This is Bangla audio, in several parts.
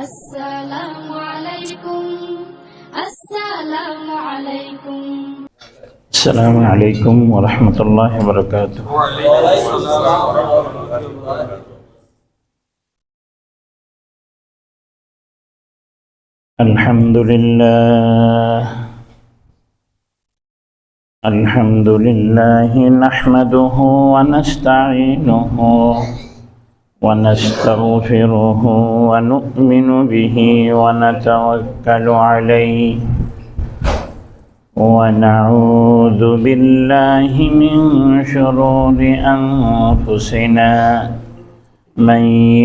السلام عليكم السلام عليكم السلام عليكم ورحمة الله وبركاته. الحمد لله نحمده ونستعينه ونستغفره ونؤمن به ونتوكل عليه ونعوذ بالله من شرور أنفسنا من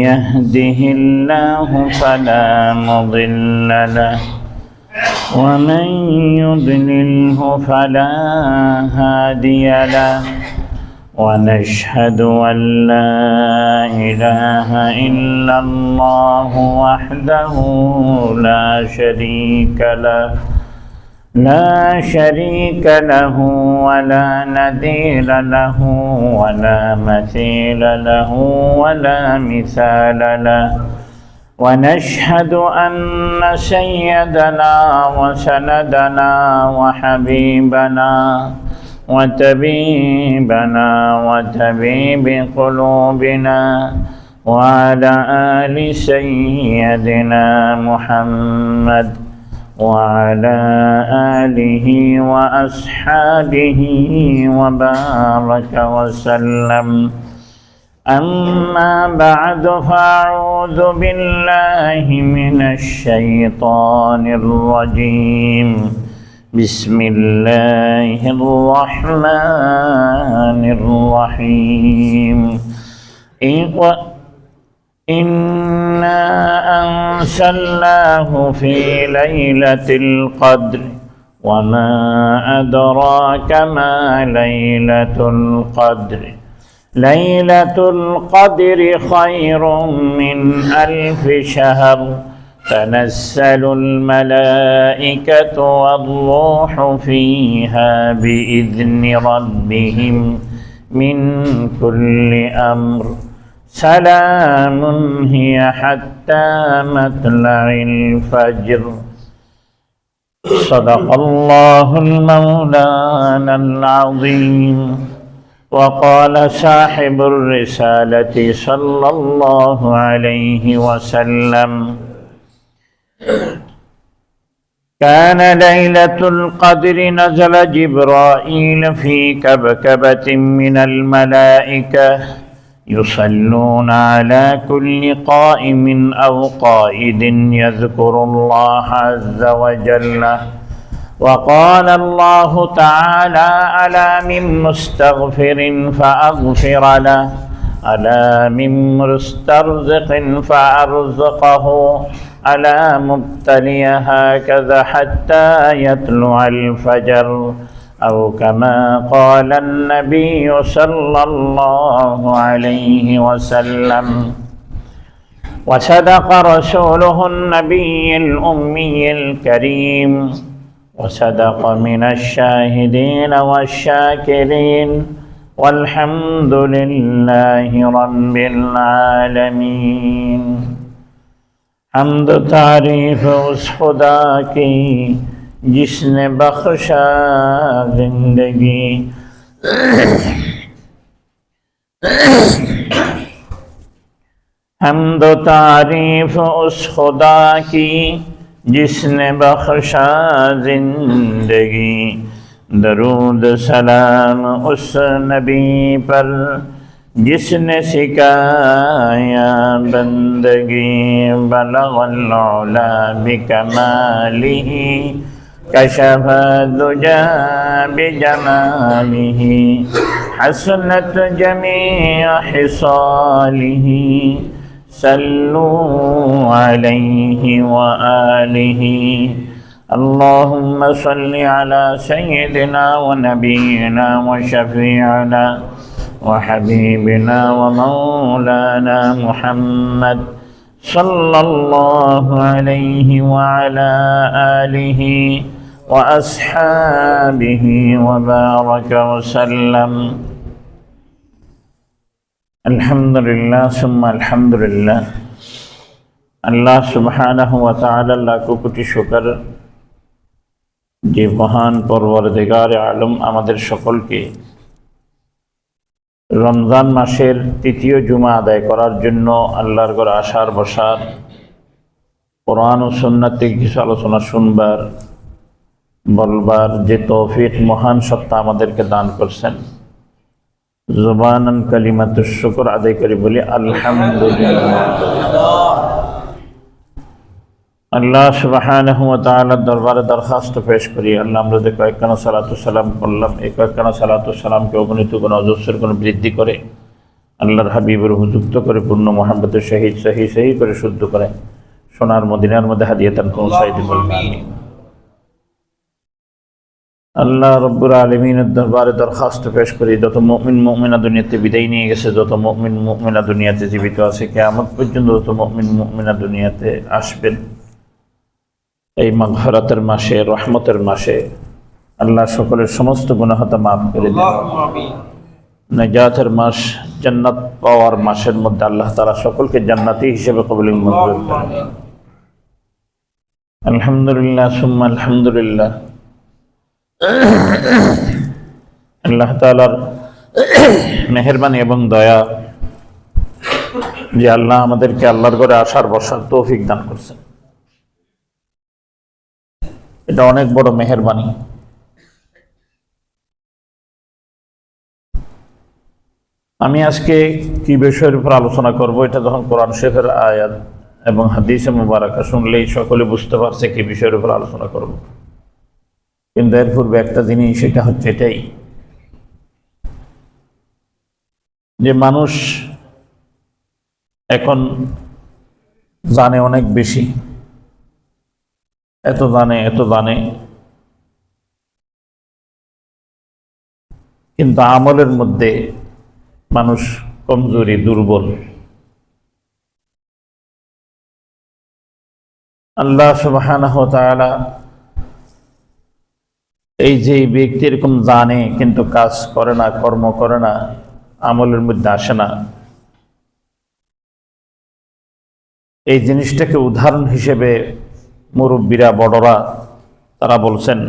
يهده الله فلا مضل له ومن يضلله فلا هادي له ونشهد أن لا إله إلا الله وحده لا شريك له ولا نذير له ولا مثيل له ولا مثال له ونشهد أن سيدنا وسندنا وحبيبنا وطبيبنا وطبيب قلوبنا وعلى آل سيدنا محمد وعلى آله وأصحابه وبارك وسلم. أما بعد فأعوذ بالله من الشيطان الرجيم. بسم الله الرحمن الرحيم. إنا أنزلناه في ليلة القدر وما أدراك ما ليلة القدر. ليلة القدر خير من 1000 شهر. تنزل الملائكة والروح فيها بإذن ربهم من كل أمر. سلام هي حتى مطلع الفجر. صدق الله المولانا العظيم. وقال صاحب الرسالة صلى الله عليه وسلم: كان ليلة القدر نزل جبرائيل في كبكبة من الملائكة يصلون على كل قائم أو قائد يذكر الله عز وجل. وقال الله تعالى: ألا من مستغفر فأغفر له ألا من مسترزق فأرزقه ألا مبتلي هكذا حتى يطلع الفجر، أو كما قال النبي صلى الله عليه وسلم. وصدق رسوله النبي الأمي الكريم، وصدق من الشاهدين والشاكرين، والحمد لله رب العالمين. حمد تعریف اس خدا کی جس نے بخشا زندگی. حمد و تعریف اس خدا کی جس نے بخشا زندگی. درود سلام اس نبی پر جس نے سکھایا بندگی. بلغ العلا بکمالہ کشف الدجى بجمالہ. حسنت جمیع خصالہ. صلوا علیہ وآلہ. اللهم صل على سيدنا ونبينا وشفيعنا وحبيبنا ومولانا محمد صلى الله عليه وعلى آله وأصحابه وبارك وسلم. الحمد لله ثم الحمد لله. আল্লাহ সুবহানাহু ওয়া তাআলা লাখ কোটি শুকর যে মহান পরওয়ারদিগার আলম আমাদের সকলকে রমজান মাসের তৃতীয় জুমা আদায় করার জন্য আল্লাহর ঘরে আসার বসার, কোরআন ও সুন্নাত থেকে কিছু আলোচনা শুনবার বলবার যে তৌফিক মহান সত্তা আমাদেরকে দান করছেন, জুবানান কালিমাতুশ শুকর আদায় করে বলি আলহামদুলিল্লাহ। আল্লাহ সুবহানাহু ওয়া তাআলার দরবারে দরখাস্ত পেশ করি, আল্লাহ আমরা যে কয়েকখানা সালাতু সালাম করলাম, এই কয়েকখানা সালাতু সালামকে অগণিত গুণ অজস্র গুণ বৃদ্ধি করে আল্লাহর হাবিবের হুযুক্ত করে পূর্ণ মুহাব্বতের সহিত সহি করে শুদ্ধ করে সোনার মদিনার মধ্যে হাদিয়াতান পৌঁছাই দিবেন। আমিন। আল্লাহ রব্বুল আলামিনের দরবারে দরখাস্ত পেশ করি, যত মুমিন মুমিনা দুনিয়াতে বিদায় নিয়ে গেছে, যত মুমিন মুমিনা দুনিয়াতে জীবিত আছে, কিয়ামত পর্যন্ত যত মুমিন মুমিনা দুনিয়াতে আসবেন, এই মাগফিরাতের মাসে, রহমতের মাসে আল্লাহ সকলের সমস্ত গুনাহতা মাফ করে দেন। নাজাতের মাস, জান্নাত পাওয়ার মাসের মধ্যে আল্লাহ তাআলা সকলকে জান্নাতি হিসেবে কবুল মঞ্জুর করেন। আলহামদুলিল্লাহ সুম্মা আলহামদুলিল্লাহ। আল্লাহ তাআলার মেহেরবানি এবং দয়া যে আল্লাহ আমাদেরকে আল্লাহর ঘরে আসার বসার তৌফিক দান করছেন, এটা অনেক বড় মেহেরবানি। আমি আজকে কি বিষয়ের উপর আলোচনা করব, এটা যখন কোরআন শরীফের আয়াত এবং হাদিসে মুবারাকা শুনলেই সকলে বুঝতে পারছে কি বিষয়ের উপর আলোচনা করব। কিন্তু এর পূর্বে একটা জিনিস, সেটা হচ্ছে এটাই যে মানুষ এখন জানে অনেক বেশি, এত জানে কিন্তু আমলের মধ্যে মানুষ কমজোরি, দুর্বল। আল্লাহ সুবহানাহু ওয়া তাআলা এই যে ব্যক্তি এরকম জানে কিন্তু কাজ করে না, কর্ম করে না, আমলের মধ্যে আসে না, এই জিনিসটাকে উদাহরণ হিসেবে মুরব্বীরা, বড়রা তারা বলছেন,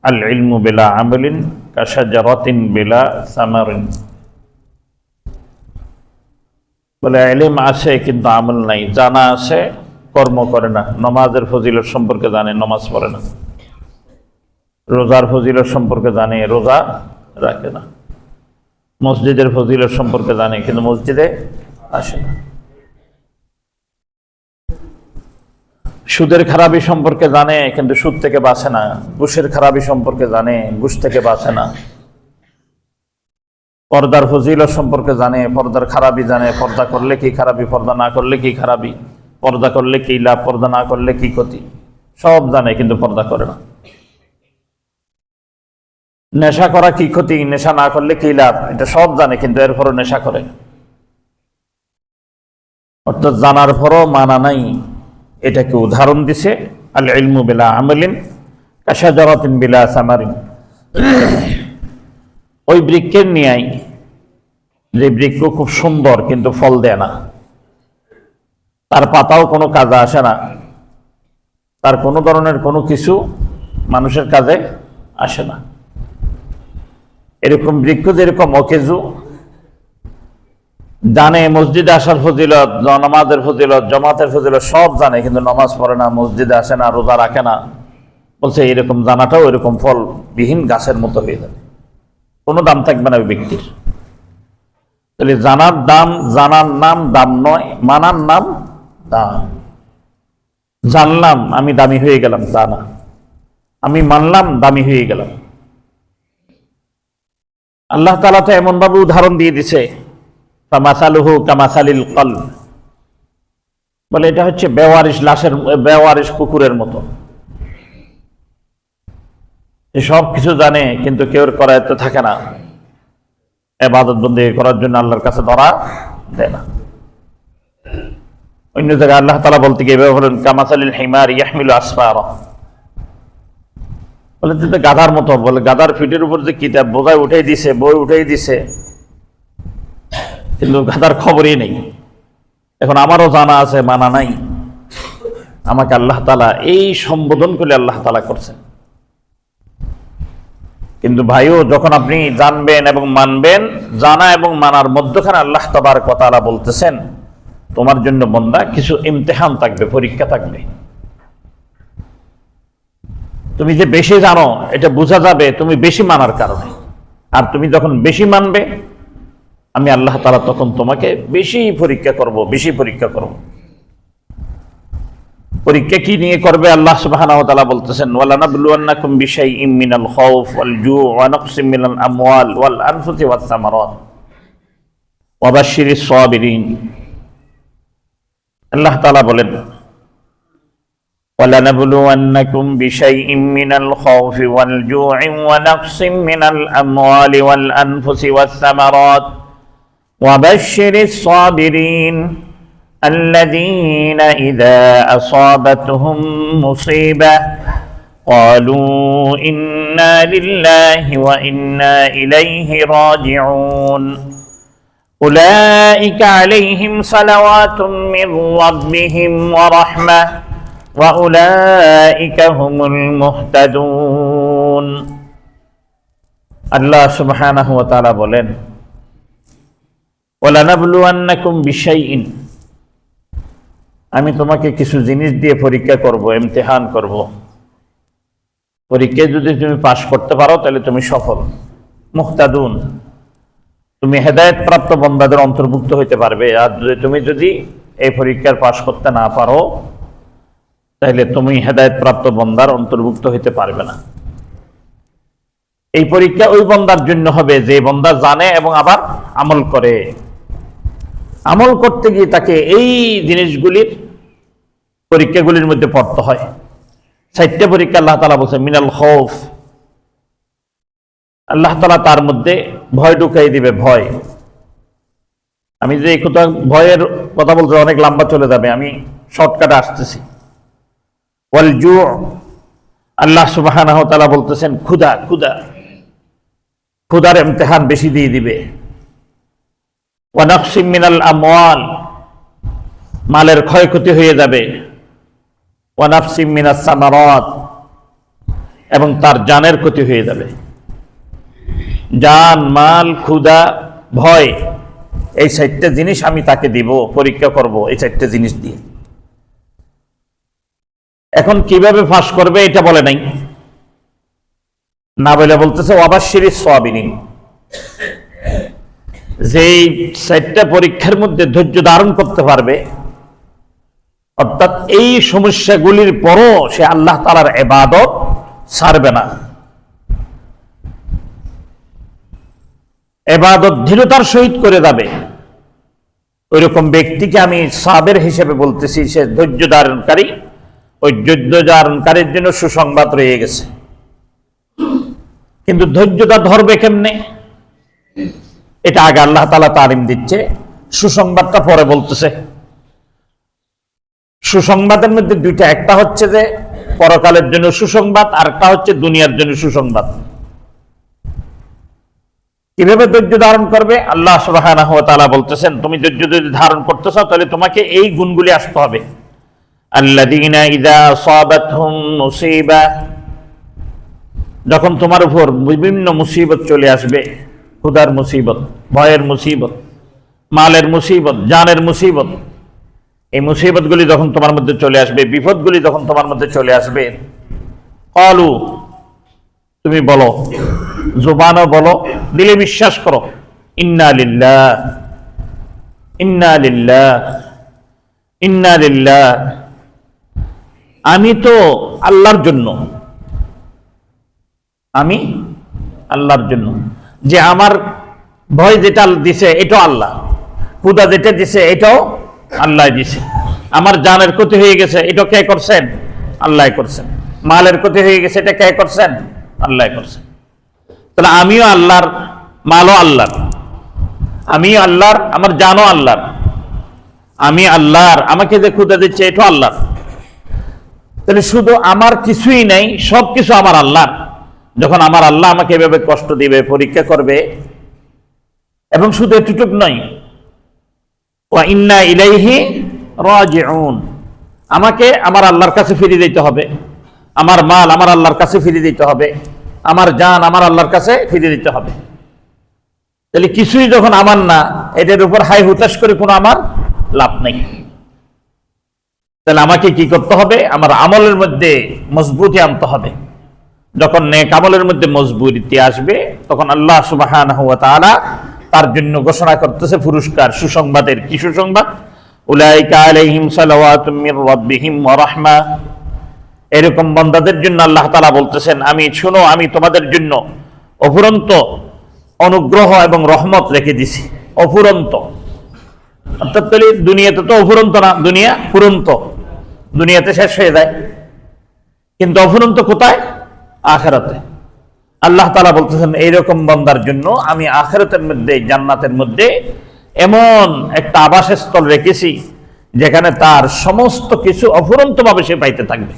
আল ইলমু বিলা আমালিন কাশাজারাতিন বিলা সামারিন। বলে ইলম আছে কিন্তু আমল নাই, জানা আছে কর্ম করে না। নামাজের ফজিলত সম্পর্কে জানে, নামাজ পড়ে না। রোজার ফজিলত সম্পর্কে জানে, রোজা রাখে না। মসজিদের ফজিলত সম্পর্কে জানে কিন্তু মসজিদে আসে না। সুদের খারাপি সম্পর্কে জানে কিন্তু সুদ থেকে বাঁচে না। ঘুষের খারাপি সম্পর্কে জানে, ঘুষ থেকে বাঁচে না। পর্দার ফজিলত সম্পর্কে জানে, পর্দার খারাপি জানে, পর্দা করলে কি খারাপি, পর্দা না করলে কি খারাপি, পর্দা করলে কি লাভ, পর্দা না করলে কি ক্ষতি, সব জানে কিন্তু পর্দা করে না। নেশা করা কি ক্ষতি, নেশা না করলে কি লাভ, এটা সব জানে কিন্তু এরপরও নেশা করে। অর্থাৎ জানার পরও মানা নাই। এটাকে উদাহরণ দিছে আল ইলমু বিলা আমালিন কাশাজারাতিন বিলা সামারিন। ওই বৃক্ষের ন্যায়, যে বৃক্ষ খুব সুন্দর কিন্তু ফল দেয় না, তার পাতাও কোনো কাজে আসে না, তার কোনো ধরনের কোনো কিছু মানুষের কাজে আসে না। এরকম বৃক্ষ যেরকম অকেজু, জানে মসজিদে আসার ফজিলত, নামাজের ফজিলত, জামাতের ফজিলত সব জানে কিন্তু নামাজ পড়ে না, মসজিদে আসে না, রোজা রাখে না। বলছে এরকম জানাটাও এরকম ফলবিহীন গাছের মতো হয়ে যাবে, কোনো দাম থাকবে না ওই ব্যক্তির। তাহলে জানার দাম, জানার নাম দাম নয়, মানার নাম দাম। জানলাম আমি দামি হয়ে গেলাম তা না, আমি মানলাম দামি হয়ে গেলাম। আল্লাহ তাআলা তো এমন ভাবে উদাহরণ দিয়ে দিছে, ফামাসালুহু কামাসালিল কলব, বলে এটা হচ্ছে বেওয়ারিশ লাশের, বেওয়ারিশ কুকুরের মতো। সব কিছু জানে কিন্তু কেউ করায়ত্ত থাকে না, ইবাদত বন্দেগী করার জন্য আল্লাহর কাছে ধরা দেয় না। অন্য জায়গায় আল্লাহ তাআলা বলতে গিয়ে বলেন কামাসালিল হিমারি ইয়াহমিলু আসফারা, বলে তো গাধার মতো। বলে গাধার পিঠের উপর যে কিতাব বোঝায় উঠাই দিছে, বই উঠাই দিছে, কিন্তু গাধার খবরই নেই। এখন আমারও জানা আছে, মানা নাই। আমাকে আল্লাহ তাআলা এই সম্বোধন করে আল্লাহ তাআলা করছেন। কিন্তু ভাইও, যখন আপনি জানবেন এবং মানবেন, জানা এবং মানার মধ্যখানে আল্লাহ তাবারক ওয়া তাআলা বলতেছেন, তোমার জন্য বান্দা কিছু ইমতিহান থাকবে, পরীক্ষা থাকবে। তুমি যে বেশি জানো এটা বোঝা যাবে তুমি বেশি মানার কারণে। আর তুমি যখন বেশি মানবে, আমি আল্লাহ তাআলা তখন তোমাকে বেশি পরীক্ষা করব, বেশি পরীক্ষা করব। পরীক্ষা কি নিয়ে করবে? আল্লাহ সুবহানাহু ওয়া তাআলা বলতেছেন, ওয়ালানাবলুওয়ান্নাকুম বিশাইইম মিনাল খাউফ ওয়াল জু' ওয়া নাকসিম মিনাল আমওয়াল ওয়াল আনফুসি ওয়াস সামারাত ওয়া বাশশিরিস সাবিরিন। আল্লাহ তাআলা বলেন, ওয়ালানাবলুওয়ান্নাকুম বিশাইইম মিনাল খাউফি ওয়াল জু'i ওয়া নাকসিম মিনাল আমওয়ালি ওয়াল আনফুসি ওয়াস সামারাত ওয়া বাশশিরিস সাবিরিন الذين إذا أصابتهم مصيبة قالوا إنا لله وإنا إليه راجعون أولئك عليهم صلوات من ربهم ورحمة وأولئك هم المهتدون. আল্লাহ সুবহানাহু ওয়া তাআলা বলেন, ওয়ালানাবলুওয়ান্নাকুম বিশাইইন, আমি তোমাকে কিছু জিনিস দিয়ে পরীক্ষা করব, ইমতিহান করব। পরীক্ষায় যদি তুমি পাশ করতে পারো তাহলে তুমি সফল, মুহতাদুন, তুমি হেদায়েত প্রাপ্ত বান্দাদের অন্তর্ভুক্ত হইতে পারবে। আর তুমি যদি এই পরীক্ষার পাশ করতে না পারো তাহলে তুমি হেদায়েত প্রাপ্ত বান্দার অন্তর্ভুক্ত হইতে পারবে না। এই পরীক্ষা ওই বান্দার জন্য হবে যে বান্দা জানে এবং আবার আমল করে। আমল করতে গিয়ে তাকে এই জিনিসগুলির পরীক্ষাগুলির মধ্যে পড়তে হয়। 4টা পরীক্ষা আল্লাহ তাআলা বলছেন। মিনাল খাউফ, আল্লাহ তাআলা তার মধ্যে ভয় ঢুকাই দিবে, ভয়। আমি যে কথা ভয়ের কথা বলতে অনেক লম্বা চলে যাবে, আমি শর্টকাটে আসতেছি। ওয়াল জু', আল্লাহ সুবহানাহু ওয়া তাআলা বলতেছেন ক্ষুধা, ক্ষুধা, ক্ষুধার ইমতিহান বেশি দিয়ে দিবে। ওয়া নাকসিম মিনাল আমওয়াল, মালের ক্ষয়ক্ষতি হয়ে যাবে। ওয়া নাকসিম মিনাস সামারাত, এবং তার জানের ক্ষতি হয়ে যাবে। জান, মাল, ক্ষুধা, ভয়, এই 4টা জিনিস আমি তাকে দিব, পরীক্ষা করব এই 4টা জিনিস দিয়ে। এখন কিভাবে পাস করবে এটা বলে নাই, না বলে বলতেছে ওয়া বাশশিরিস সাবিরিন, যেই 4টা পরীক্ষার মধ্যে ধৈর্য ধারণ করতে পারবে, অর্থাৎ এই সমস্যাগুলির পরও সে আল্লাহ তাআলার ইবাদত ছাড়বে না, ইবাদত দৃঢ়তার সহিত করে যাবে, ওইরকম ব্যক্তিকে আমি সাবের হিসেবে বলতেছি। সে ধৈর্য ধারণকারী, ওই ধৈর্য ধারণকারীর জন্য সুসংবাদ রয়ে গেছে। কিন্তু ধৈর্যটা ধরবে কেমনে, এটা আগে আল্লাহ তাআলা তালিম দিচ্ছে, সুসংবাদটা পরে বলতেছে। সুসংবাদের মধ্যে 2টা, একটা হচ্ছে যে পরকালের জন্য সুসংবাদ, আর একটা হচ্ছে দুনিয়ার জন্য সুসংবাদ। কিভাবে ধৈর্য ধারণ করবে? আল্লাহ সুবহানাহু ওয়া তাআলা বলতেছেন, তুমি ধৈর্য যদি ধারণ করতেছ তাহলে তোমাকে এই গুণগুলি আসতে হবে। আল্লাযীনা ইযা আসাবাতহুম মুসিবা, যখন তোমার উপর বিভিন্ন মুসিবত চলে আসবে, ক্ষুধার মুসিবত, ভয়ের মুসিবত, মালের মুসিবত, জানের মুসিবত, এই মুসিবতগুলি যখন তোমার মধ্যে চলে আসবে, বিপদগুলি যখন তোমার মধ্যে চলে আসবে, ক্বালু, তুমি বলো, জবানও বলো, দিলে বিশ্বাস করো, ইন্না লিল্লাহ, ইন্না লিল্লাহ, ইন্না লিল্লাহ, আমি তো আল্লাহর জন্য, আমি আল্লাহর জন্য। যে আমার ভয় যেটা দিছে এটাও আল্লাহ, ক্ষুধা যেটা দিছে এটাও আল্লাহ দিছে, আমার জানের ক্ষতি হয়ে গেছে এটা কে করছেন? আল্লাহ করছেন, মালের ক্ষতি হয়ে গেছে এটা কে করছেন? আল্লাহ করছেন। তাহলে আমিও আল্লাহর, মালও আল্লাহর, আমিও আল্লাহর, আমার জানও আল্লাহর, আমি আল্লাহর, আমাকে যে ক্ষুধা দিচ্ছে এটাও আল্লাহর। তাহলে শুধু আমার কিছুই নাই, সব কিছু আমার আল্লাহর। যখন আমার আল্লাহ আমাকে এভাবে কষ্ট দিবে, পরীক্ষা করবে, এবং শুধু এটুকুক নয়, ওয়া ইন্না ইলাইহি রাজিউন, আমাকে আমার আল্লাহর কাছে ফিরিয়ে দিতে হবে, আমার মাল আমার আল্লাহর কাছে ফিরিয়ে দিতে হবে, আমার জান আমার আল্লাহর কাছে ফিরিয়ে দিতে হবে। তাহলে কিছুই যখন আমার না, এটার উপর হাই হুতাশ করে কোনো আমার লাভ নেই। তাহলে আমাকে কি করতে হবে? আমার আমলের মধ্যে মজবুতি আনতে হবে। যখন নেক আমলের মধ্যে মজবুতি আসবে, তখন আল্লাহ সুবহানাহু ওয়া তাআলা তার জন্য ঘোষণা করতেছে পুরস্কার, সুসংবাদের। কি সুসংবাদ? উলাইকা আলাইহিম সালাওয়াতুম মির রাব্বিহিম ওয়া রাহমা। এরকম বান্দাদের জন্য আল্লাহ তাআলা বলতেছেন, আমি তোমাদের জন্য অফুরন্ত অনুগ্রহ এবং রহমত রেখে দিছি। অফুরন্ত অর্থাৎ দুনিয়াতে তো অফুরন্ত না, দুনিয়া ফুরন্ত, দুনিয়াতে শেষ হয়ে যায়, কিন্তু অফুরন্ত কোথায়? আখিরাতে। আল্লাহ তাআলা বলতেছেন এইরকম বান্দার জন্য আমি আখিরাতের মধ্যে, জান্নাতের মধ্যে এমন একটা আবাসস্থল রেখেছি যেখানে তার সমস্ত কিছু অফুরন্ত ভাবে সে পাইতে থাকবে।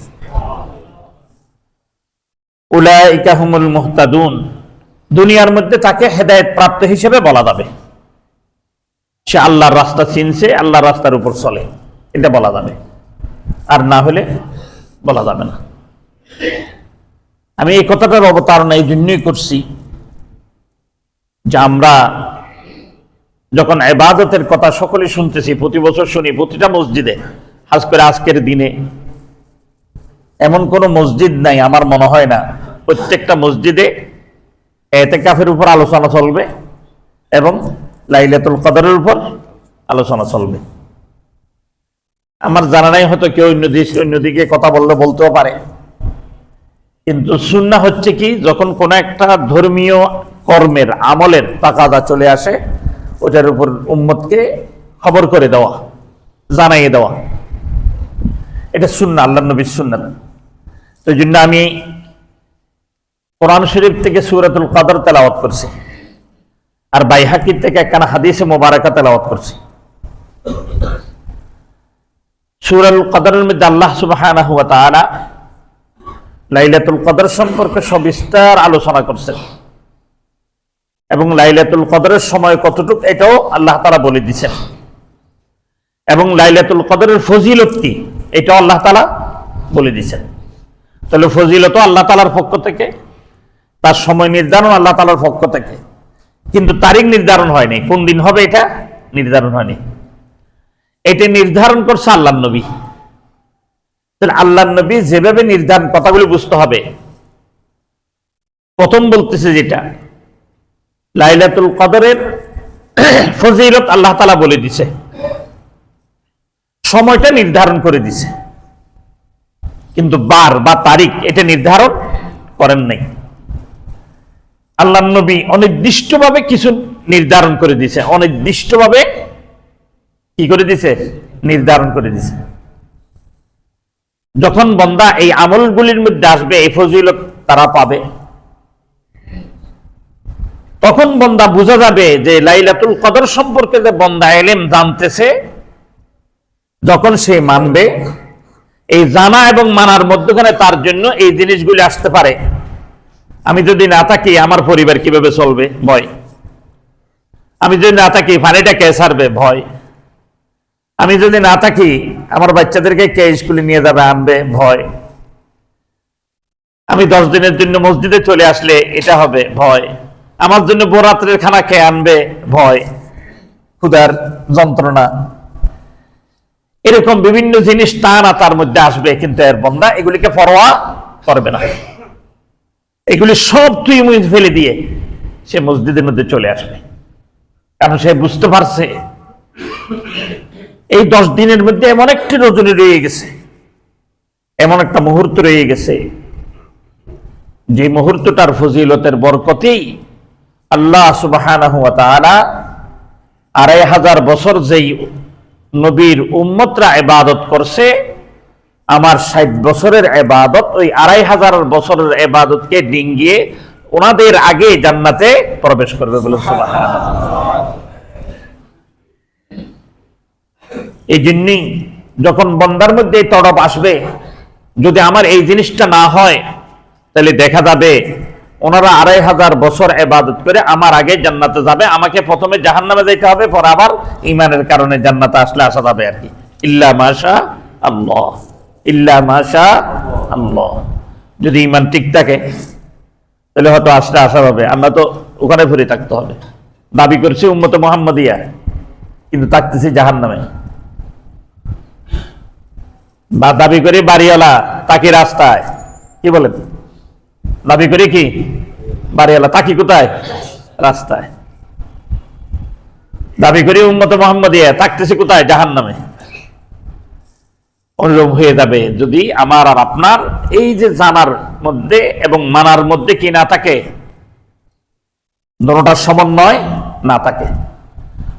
উলাইকা হুমুল মুহতাদুন। দুনিয়ার মধ্যে তাকে হেদায়েত প্রাপ্ত হিসেবে বলা যাবে। সে আল্লাহর রাস্তা চিনছে, আল্লাহর রাস্তার উপর চলে, এটা বলা যাবে। আর না হলে বলা যাবে না। আমি এই কথাটার অবতারণা এই জন্যই করছি যে আমরা যখন ইবাদতের কথা সকলে শুনতেছি, প্রতি বছর শুনি, প্রতিটা মসজিদে, খাস করে আজকের দিনে এমন কোন মসজিদ নাই আমার মনে হয় না, প্রত্যেকটা মসজিদে ইতিকাফের উপর আলোচনা চলবে এবং লাইলাতুল কদরের উপর আলোচনা চলবে। আমার জানা নাই, হয়তো কেউ অন্যদিকে কথা বলতেও পারে, কিন্তু সুন্নাহ হচ্ছে কি, যখন কোন একটা ধর্মীয় কর্মের আমলের তাকাদা চলে আসে, ওটার উপর উম্মতকে খবর করে দেওয়া, জানাইয়ে দেওয়া, এটা সুন্নাহ, আল্লাহর নবীর সুন্নাত। তো এই জন্য আমি কোরআন শরীফ থেকে সূরাতুল কদর তেলাওয়াত করছি, আর বাইহাকি থেকে একখানা হাদিসে মোবারকা তেলাওয়াত করছি। সূরাতুল কদরের মধ্যে আল্লাহ সুবহানাহু ওয়া তাআলা লাইলাতুল কদর সম্পর্কে সবিস্তার আলোচনা করছেন এবং লাইলাতুল কদরের সময় কতটুকু এটাও আল্লাহ তাআলা বলে দিয়েছেন, এবং লাইলাতুল কদরের ফজিলত কি এটাও আল্লাহ তাআলা বলে দিয়েছেন। তাহলে ফজিলত আল্লাহ তাআলার পক্ষ থেকে, তার সময় নির্ধারণ আল্লাহ তাআলার পক্ষ থেকে, কিন্তু তারিখ নির্ধারণ হয়নি, কোন দিন হবে এটা নির্ধারণ হয়নি। এটা নির্ধারণ করছে আল্লাহর নবী। তাহলে আল্লাহর নবী যেভাবে নির্ধারণ, কথাগুলি বুঝতে হবে। প্রথম বলতেছে যেটা লাইলাতুল কদরের ফজিলত আল্লাহ তাআলা বলে দিছে, সময়টা নির্ধারণ করে দিছে, কিন্তু বার বা তারিখ এটা নির্ধারণ করেন নাই। আল্লাহর নবী অনির্দিষ্টভাবে কিছু নির্ধারণ করে দিছে, অনির্দিষ্টভাবে কি করে দিছে? নির্ধারণ করে দিছে। যখন বান্দা এই আমলগুলির মধ্যে আসবে, এই ফজিলত তারা পাবে, তখন বান্দা বোঝা যাবে যে লাইলাতুল কদর সম্পর্কে যে বান্দা ইলম জানতেছে, যখন সে মানবে, এই জানা এবং মানার মধ্যখানে তার জন্য এই জিনিসগুলি আসতে পারে। আমি যদি না থাকি আমার পরিবার কিভাবে চলবে? ভয়। আমি যদি না থাকি পানিটা কে ছাড়বে? ভয়। আমি যদি না থাকি আমার বাচ্চাদেরকে কে স্কুলে নিয়ে যাবে আনবে? ভয়। আমি 10 দিনের জন্য মসজিদে চলে আসলে এটা হবে? ভয়। আমার জন্য বরাতের খানা কে আনবে? ভয়, ক্ষুধার যন্ত্রণা, এরকম বিভিন্ন জিনিস টানা তার মধ্যে আসবে, কিন্তু এর বান্দা এগুলিকে পরোয়া করবে না। এগুলি সব তুই ফেলে দিয়ে সে মসজিদের মধ্যে চলে আসবে, কারণ সে বুঝতে পারছে এই 10 দিনের মধ্যে এমন একটি রজনী রয়ে গেছে, এমন একটা মুহূর্ত রয়ে গেছে, যে মুহূর্তটার ফজিলতের বরকতেই আল্লাহ সুবহানাহু ওয়া তাআলা 2500 বছর যেই নবীর উম্মতরা ইবাদত করছে, আমার 60 বছরের ইবাদত ওই 2500 বছরের ইবাদতকে ডিঙ্গিয়ে ওনাদের আগে জান্নাতে প্রবেশ করবে বলে সুবহানাল্লাহ। এই জন্যই যখন বান্দার মধ্যে এই তড়প আসবে, যদি আমার এই জিনিসটা না হয়, তাহলে দেখা যাবে ওনারা 2500 বছর ইবাদত করে আমার আগে জান্নাতে যাবে, আমাকে প্রথমে জাহান্নামে যেতে হবে, পরে আবার ঈমানের কারণে জান্নাতে আসলে আসা যাবে আর কি। ইল্লা মাশা আল্লাহ, ইল্লা মাশা আল্লাহ। যদি ঈমান ঠিক থাকে তাহলে হয়তো আসলে আসা হবে, আমরা তো ওখানে ফিরে থাকতে হবে। দাবি করছি উম্মতে মুহাম্মাদিয়া, কিন্তু থাকতেছি জাহান্নামে। বা দাবি করি বাড়িওয়ালা, তাকি রাস্তায়, কি বলেন? দাবি করি কি বাড়িওয়ালা, তাকি কোথায়? রাস্তায়। দাবি করি উম্মতে মুহাম্মাদিয়া, থাকতেছি কোথায়? জাহান্নামে। অনুরূপ হয়ে যাবে যদি আমার আর আপনার এই যে জানার মধ্যে এবং মানার মধ্যে কি না থাকে, দুটোটার সমন্বয় না থাকে।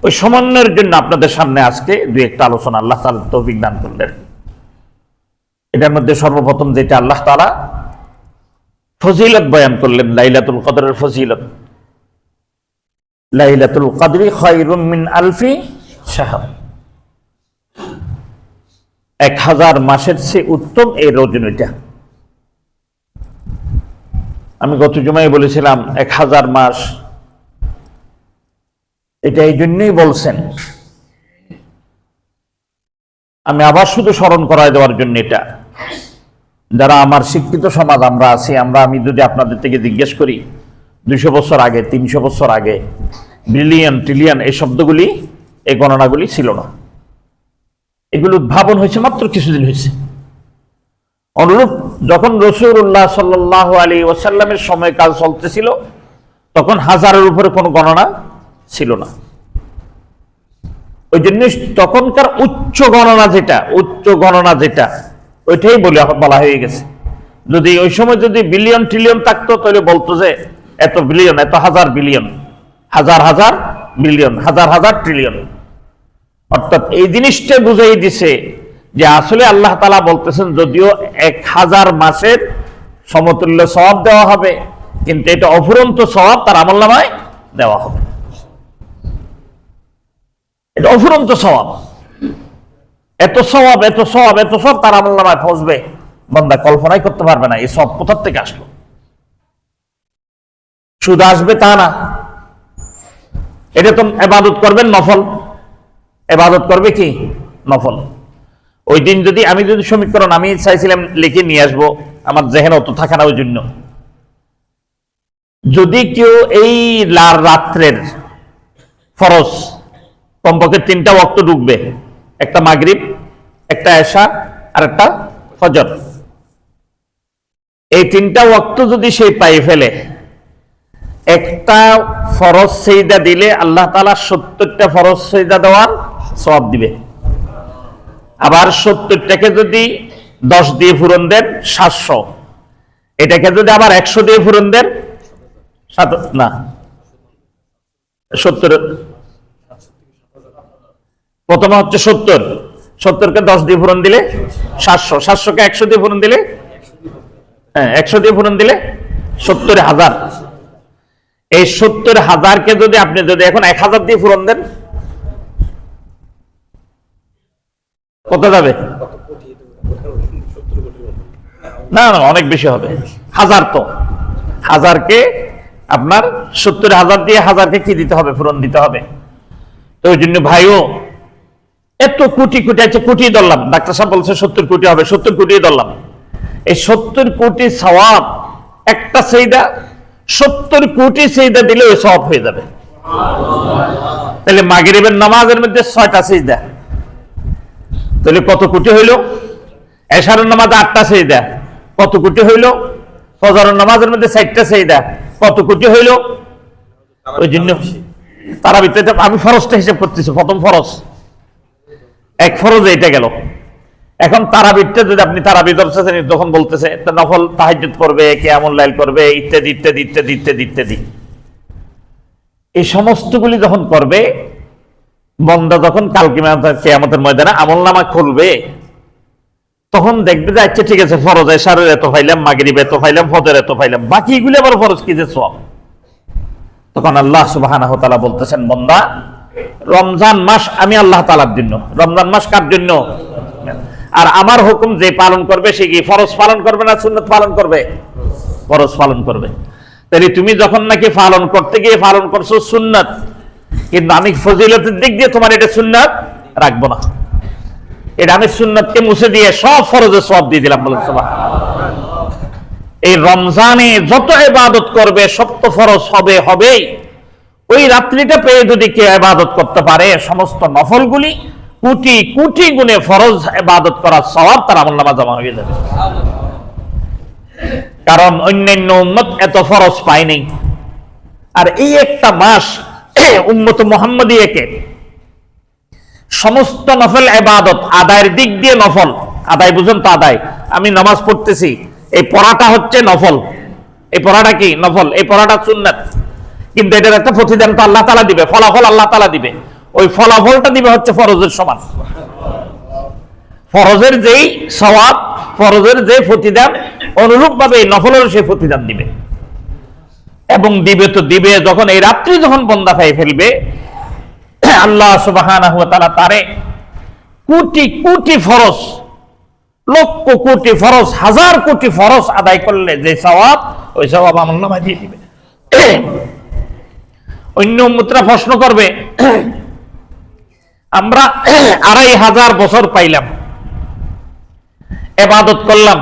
ওই সমন্বয়ের জন্য আপনাদের সামনে আজকে দুই একটা আলোচনা আল্লাহ তাআলা তৌফিক দান করলেন। এটার মধ্যে সর্বপ্রথম যেটা আল্লাহ তাআলা ফজিলত বয়ান করলেন, লাইলাতুল কদরের ফজিলত। লাইলাতুল কদরি খায়রুম মিন আলফি শাহর, 1000 মাসের চেয়ে উত্তম এই রজনীটা। আমি গত জুমায় বলেছিলাম 1000 মাস, এটা এই জন্যই বলছেন, আমি আবার শুধু স্মরণ করায় দেওয়ার জন্য। এটা যারা আমার শিক্ষিত সমাজ আমরা আছি, আমি যদি আপনাদের থেকে জিজ্ঞেস করি 200 বছর আগে, 300 বছর আগে বিলিয়ন ট্রিলিয়ন এই শব্দগুলি, এই গণনাগুলি ছিল না। এগুলো উদ্ভাবন হয়েছে মাত্র কিছুদিন হয়েছে। অনুরূপ যখন রাসূলুল্লাহ সাল্লাল্লাহু আলাইহি ওয়াসাল্লামের সময়কাল চলতেছিল, তখন 1000-এর উপরে কোনো গণনা ছিল না। ওই জন্য তখনকার উচ্চ গণনা যেটা ওইটাই বলা হয়ে গেছে। যদি ওই সময় যদি বিলিয়ন ট্রিলিয়ন থাকতো, তাহলে বলতো যে এত বিলিয়ন, এত হাজার বিলিয়ন, হাজার হাজার বিলিয়ন, হাজার হাজার ট্রিলিয়ন। অর্থাৎ এই জিনিসটা বুঝাই দিছে যে আসলে আল্লাহ তাআলা বলতেছেন, যদিও 1000 মাসের সমতুল্য সওয়াব দেওয়া হবে, কিন্তু এটা অফুরন্ত সওয়াব তার আমলনামায় দেওয়া হবে। এটা অফুরন্ত সওয়াব, এত সওয়াব, এত সওয়াব, এত সওয়াব তার আমলনামায় পৌঁছবে, বান্দা কল্পনাই করতে পারবে না এই সব কোথা থেকে আসলো। শুধু আসবে তা না, এটা তো ইবাদত করবেন নফল, ইবাদত করবে কি নফল। ওই দিন যদি আমি সমীকরণ আমি চাইছিলাম লিখে নিয়ে আসবো, আমার যেহেন অত থাকে না, ওই জন্য যদি কেউ এই রাত্রের ফরজ কমপক্ষে 3টা ওয়াক্ত ঢুকবে, একটা মাগরিব, একটা এশা আর একটা ফজর, এই 3টা ওয়াক্ত যদি সে পাই ফেলে, একটা ফরজ সিজদা দিলে আল্লাহ তাআলা 70টা ফরজ সিজদা দেওয়ার সওয়াব দিবে। আবার 70টাকে যদি 10 দিয়ে পূরণ দেন 700, এটাকে যদি আবার 100 দিয়ে পূরণ দেন 70, প্রথমে হচ্ছে 70কে 10 দিয়ে পূরণ দিলে 700, 700কে 100 দিয়ে পূরণ দিলে, 100 দিয়ে পূরণ দিলে 70,000। এই 70,000কে যদি আপনি এখন 1000 দিয়ে পূরণ দেন, কত যাবে? না, অনেক বেশি হবে। 1000, তো 1000কে আপনার 70,000 দিয়ে 1000কে কি দিতে হবে? পূরণ দিতে হবে। তো ওই জন্য ভাইও এত কোটি কোটি, আছে কোটি ধরলাম, ডাক্তার সাহেব বলছে 70 কোটি হবে, 70 কোটি ধরলাম। এই 70 কোটি সওয়াব একটা সিজদা, 70 কোটি সিজদা দিলে ওই সওয়াব হয়ে যাবে। তাহলে মাগরিবের নামাজের মধ্যে 6টা সিজদা, তাহলে কত কোটি হইল? এশারের নামাজে 8টা সিজদা, কত কোটি হইল? ফজরের নামাজের মধ্যে 4টা সিজদা, কত কোটি হইল? ওই জন্য তারাবিতে আমি ফরজটা হিসাব করতেছি, প্রথম ফরজ, এক ফরজ এটা গেল। এখন তারাবিতে যদি আপনি তারাবি ধরছেন, তখন বলতেছে নফল তাহাজ্জুদ করবে, কিয়ামুল লাইল করবে, ইত্যাদি ইত্যাদি ইত্যাদি ইত্যাদি ইত্যাদি। এই সমস্তগুলি যখন করবে, বান্দা যখন কালকে কিয়ামতের ময়দানে আমলনামা খুলবে, তখন দেখবে যে আচ্ছা ঠিক আছে, ফরজ এশারের এত পাইলাম, মাগরিব এত পাইলাম, ফজর এত পাইলাম, বাকি এগুলি আবার ফরজ কি যে সওয়াব। তখন আল্লাহ সুবহানাহু ওয়া তাআলা বলতেছেন, বান্দা রমজান মাস আমি আল্লাহ তাআলার জন্য, রমজান মাস কার জন্য? আর আমার হুকুম যে পালন করবে সে কি ফরজ পালন করবে না সুন্নাত পালন করবে? ফরজ পালন করবে। তাহলে তুমি যখন নাকি পালন করতে গিয়ে পালন করছো সুন্নাত, কিন্তু আমি ফজিলতের দিক দিয়ে তোমার এটা সুন্নাত রাখবো না। এটা আমি সুন্নতকে মুছে দিয়ে সব ফরজের সওয়াব দিয়ে দিলাম। বলেন সুবহানাল্লাহ। এই রমজানে যত ইবাদত করবে সব তো ফরজ হবেই। ওই রাত্রিটা পেয়ে যদি কেউ ইবাদত করতে পারে, সমস্ত নফলগুলি কোটি কোটি গুণে ফরজ ইবাদত করার সওয়াব তার আমলনামা জমা হয়ে যাবে। কারণ অন্যান্য উম্মত এত ফরজ পায় নাই। আর এই একটা মাস উম্মত মুহাম্মদিয়াকে সমস্ত নফল ইবাদত আদায়ের দিক দিয়ে, নফল আদায় বুঝুন তো, আদায় আমি নামাজ পড়তেছি, এই পড়াটা হচ্ছে নফল, এই পড়াটা কি নফল, এই পড়াটা সুন্নাত, কিন্তু এটার একটা প্রতিদান তো আল্লাহ তাআলা দিবে, ফলাফল আল্লাহ তাআলা দিবে। ওই ফলাফলটা দিবে হচ্ছে ফরজের সমান। ফরজের যেই সওয়াব, ফরজের যে প্রতিদান, অনুরূপ ভাবে এই নফলের সেই প্রতিদান দিবে। এবং দিবে তো দিবে, যখন এই রাত্রি যখন বন্দা পেয়ে ফেলবে, আল্লাহ সুবহানাহু ওয়া তাআলা তারে কোটি কোটি ফরজ, লক্ষ কোটি ফরজ, হাজার কোটি ফরজ আদায় করলে যে সওয়াব, ওই সওয়াব আমলনামায় দিয়ে দিবে। অন্য উম্মতরা প্রশ্ন করবে, আমরা 2500 বছর পাইলাম, ইবাদত করলাম,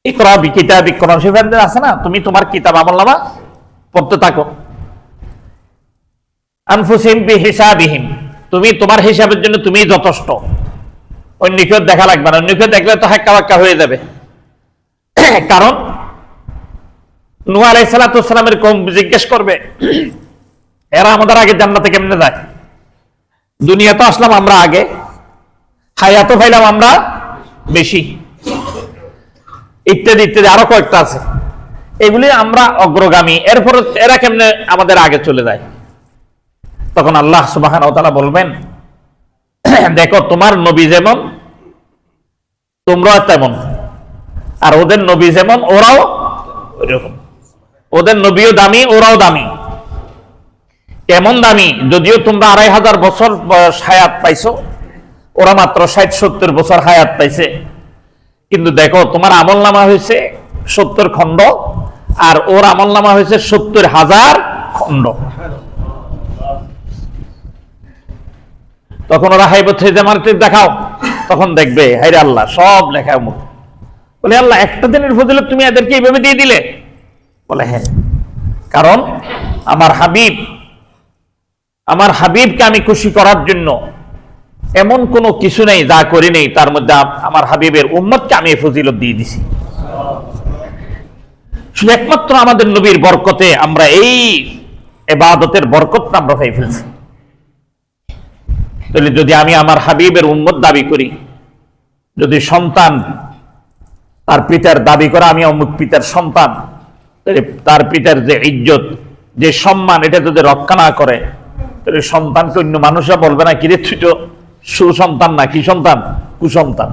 ইকরা বিকিতাবিক, কোরআন শরীফে আছে না, তুমি তোমার কিতাব আমলনামা পড়তে থাকো। আনফুসিহিম বিহিসাবিহিম, তুমি তোমার হিসাবের জন্য তুমি যথেষ্ট, অন্য কেউ দেখা লাগবে না। অন্য কেউ দেখলে তো হাক্কা বাক্কা হয়ে যাবে। কারণ নূহ আলাইহিস সালাতু ওয়াস সালামের কওম জিজ্ঞেস করবে, এরা আমাদের আগে জান্নাতে কেমনে যায়? দুনিয়া তো আসলাম আমরা আগে, হায়াতও পাইলাম আমরা বেশি, ইত্যাদি ইত্যাদি আরো কয়েকটা আছে। এগুলি আমরা অগ্রগামী, এরপর এরা কেমনে আমাদের আগে চলে যায়? তখন আল্লাহ সুবহানাহু ওয়া তাআলা বলবেন, দেখো তোমার নবী যেমন তোমরাও তেমন, আর ওদের নবী যেমন ওরাও ওইরকম। ওদের নবীও দামি, ওরাও দামি। কেমন দামি? যদিও তোমরা 2500 বছর বয়স হায়াত পাইছো, ওরা মাত্র 60-70 বছর হায়াত পাইছে, কিন্তু দেখো তোমার আমলনামা হয়েছে 70 খণ্ড, আর ওর আমলনামা হয়েছে 70,000 খণ্ড। তখন ওরা হাইবত হয়ে যায়, মার্কেট দেখাও, তখন দেখবে হায়রে আল্লাহ সব লেখা মুখ। বলে আল্লাহ একটা দিনের ফজিলত তুমি এদেরকে এইভাবে দিয়ে দিলে? বলে হ্যাঁ, কারণ আমার হাবিবকে আমি খুশি করার জন্য এমন কোনো কিছু নেই যা করি নেই, তার মধ্যে আমার হাবিবের উম্মতকে আমি ফজিলত দিয়ে দিছি। শুধু একমাত্র আমাদের নবীর বরকতে আমরা এই ইবাদতের বরকতটা আমরা পেয়ে ফেলছি। তাহলে যদি আমি আমার হাবিবের উম্মত দাবি করি, যদি সন্তান তার পিতার দাবি করে আমি অমুক পিতার সন্তান, তার পিতার যে ইজ্জত, যে সম্মান, এটা যদি রক্ষা না করে, তাহলে সন্তানকে অন্য মানুষরা বলবে না কিরে তুই তো সুসন্তান না, কি সন্তান? কুসন্তান।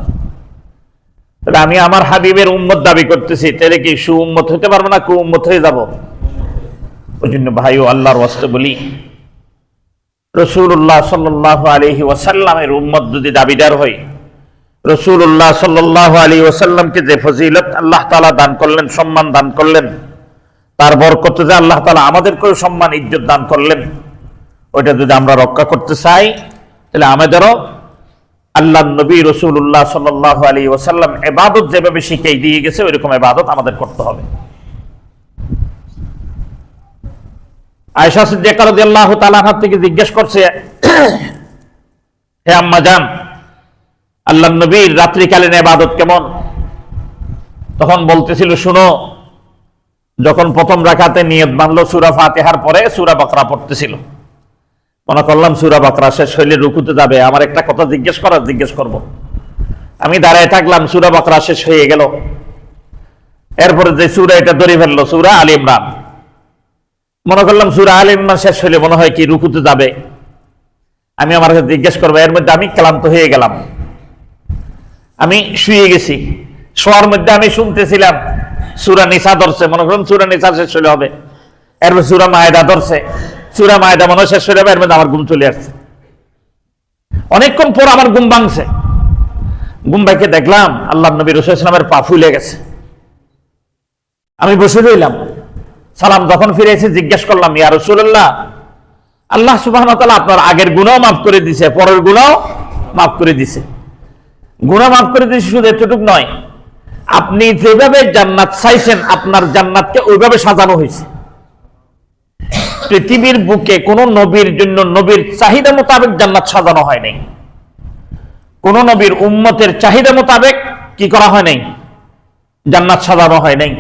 তাহলে আমি আমার হাবিবের উম্মত দাবি করতেছি, তাহলে কি সু উম্মত হতে পারবো না, কু উম্মত হয়ে যাব? ওই জন্য ভাই ও আল্লাহর ওয়াস্তে বলি, রাসূলুল্লাহ সাল্লাল্লাহু আলাইহি ওয়াসাল্লামের উম্মত যদি দাবিদার হই, রাসূলুল্লাহ সাল্লাল্লাহু আলাইহি ওয়াসাল্লামকে যে ফজিলত আল্লাহ তাআলা দান করলেন, সম্মান দান করলেন, তার বরকতে যে আল্লাহ তাআলা আমাদেরকেও সম্মান ইজ্জত দান করলেন, ওইটা যদি আমরা রক্ষা করতে চাই, তাহলে আমাদেরও আল্লাহ নবী রাসূলুল্লাহ সাল্লাল্লাহু আলাইহি ওয়াসাল্লাম ইবাদত যেভাবে শিখিয়ে দিয়ে গেছে, ওইরকম ইবাদত আমাদের করতে হবে। আয়েশা সিদ্দিকা রাদিয়াল্লাহু তাআলা আনহা থেকে জিজ্ঞেস করছে, হে আম্মা জান, আল্লাহর নবীর রাত্রিকালীন ইবাদত কেমন? তখন বলতেছিল, শুনো, যখন প্রথম রাকাতে নিয়ত বাঁধলো সূরা ফাতিহার পরে সূরা বাকরা পড়তেছিল, মনে করলাম সূরা বাকরা শেষ হইলে রুকুতে যাবে, আমার একটা কথা জিজ্ঞেস করব। আমি দাঁড়ায় থাকলাম, সূরা বাকরা শেষ হয়ে গেল, এরপরে যে সূরা এটা ধরে ফেললো সূরা আলে ইমরান, মনে করলাম সূরা আলে ইমরান শেষ হইলে মনে হয় কি রুকুতে যাবে, আমি আমার কাছে জিজ্ঞেস করবো। এর মধ্যে আমি ক্লান্ত হয়ে গেলাম, আমি শুয়ে গেছি। শোয়ার মধ্যে আমি শুনতেছিলাম সূরা নিসা ধরছে, মনে করলাম সূরা নিসা শেষ হলে হবে, এরপর সূরা মায়েদা ধরছে, সূরা মায়েদা মনে হয় শেষ হয়ে যাবে, এর মধ্যে আমার ঘুম চলে আসছে। অনেকক্ষণ পর আমার ঘুম ভাঙছে, ঘুম ভাঙে দেখলাম আল্লাহ নবী রাসূলুল্লাহ সাল্লাল্লাহু আলাইহি ওয়াসাল্লামের পা ফুলে গেছে। আমি বসে রইলাম, সালাম যখন ফিরে এসে জিজ্ঞেস করলাম, ইয়া রাসূলুল্লাহ, আল্লাহ সুবহানাহু ওয়া তাআলা আপনার আগের গুনাহ মাফ করে দিয়েছে, পরের গুনাহ মাফ করে দিছে। গুনাহ মাফ করে দিছে শুধু এতটুকু নয়, আপনি যেভাবে জান্নাত চাইছেন আপনার জান্নাতকে ওইভাবে সাজানো হয়েছে। পৃথিবীর বুকে কোন নবীর জন্য নবীর চাহিদা মোতাবেক জান্নাত সাজানো হয় নাই, কোন নবীর উম্মতের চাহিদা মোতাবেক কি করা হয় নাই, জান্নাত সাজানো হয় নাই।